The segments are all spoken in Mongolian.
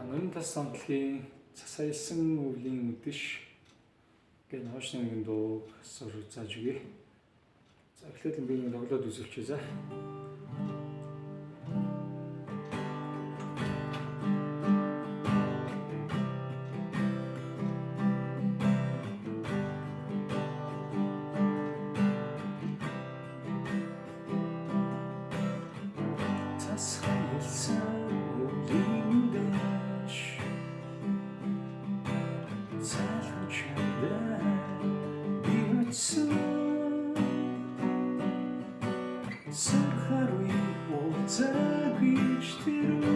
Нарын тас самтлагийн цасаялсан өвлийн үдэш гэх наашны нэгэн дуу суралцааж өгье. За эхлээд би нэг тоглоод үзүүлчихье за. Сахарui уулзаагүйчдэрүү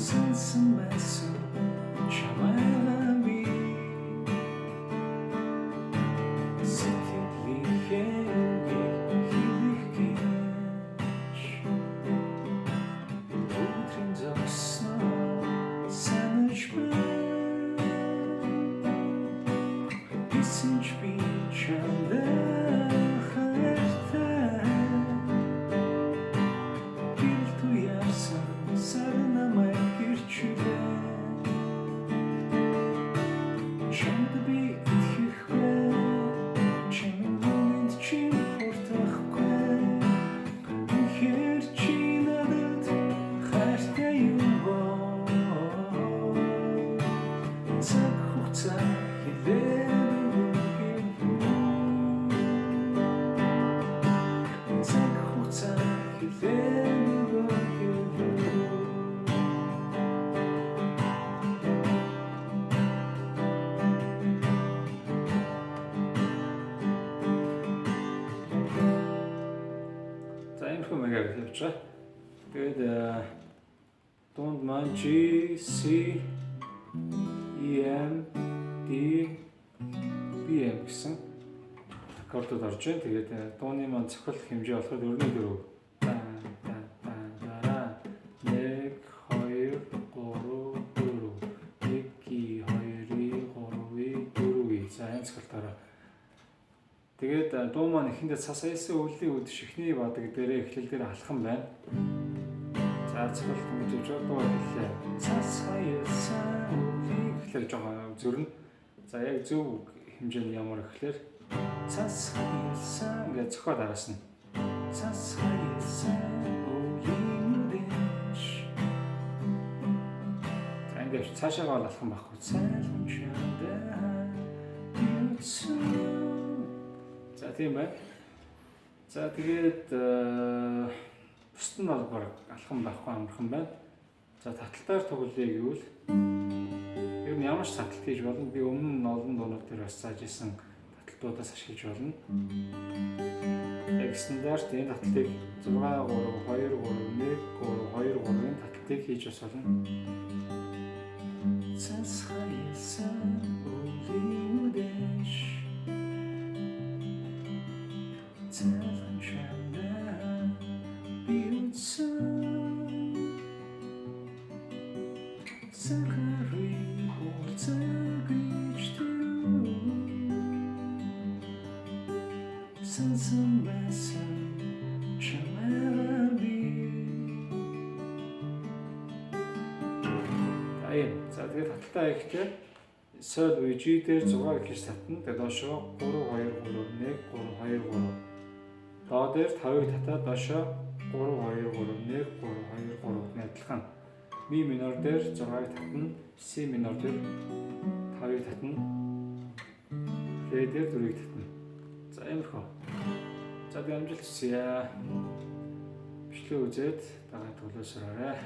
сансан байсан чамайгаа би сэтгэлийнхээ хэлэх гэж өдрийн зогсноо санаж байна бисэн ч би чамдаа Тэгээд дунд маань G, C, E, M, D, B гэсэн аккордууд орж байна. Тэгээд дууны маань цохол хэмжээ болоход өрний дөрөв. 1 2 3 4 1 2 3 4 за энэ цохолтойроо. Тэгээд дуу маань эхэндээ цас аясан өвлийн үдэш ихний бадаг дээрээ эхлэл дээр алхам байна. За цохол хэмжээж дуу хэллээ. Цас аясан өвлийн эхлэл жоохон зөрнө. За яг зөв хэмжээний ямар гэхлээр цас аясан гэж зохиол араас нь. Цас аясан өвлийн үдэш. За ингэж цаашаа алхам байхгүй. Цайлан чамдаа за тийм байна. За тэгээд бусд нь бол баг алхам байхгүй амархан байна. За таталтаар тоглоё гэвэл ер нь ямар ч таталт хийж болно. Би өмнө нь олон дуунууд дээр бас зааж исэн таталтуудаас ашиглаж болно. Яг стандарт энэ таталтыг 6 3 2 3 1 3 2 3-ын таталтыг хийж бас болно. Цас хаясан өвлийн үдэш цайлан чамдаа би үтсэн сахарui уулзаагүйчдэрүү сансан байсан чамайгаа би. За тэгээд хаталтаа ихтэй Sol буюу G дээр 6 гэж татна. Тэгээд доошоо 3 2 3 1 3 2 3. Доо дээр 5-ыг татаад доошоо 3 2 3 1 3 2 3 адилхан. Ми минор дээр 6-ыг татна. Си минор дээр 5-ыг татна. Рэ дээр 4-ыг татна. За иймэрхүү. За би амжилт хүсье. Бичлэг үзээд дагаад тоглоосорой.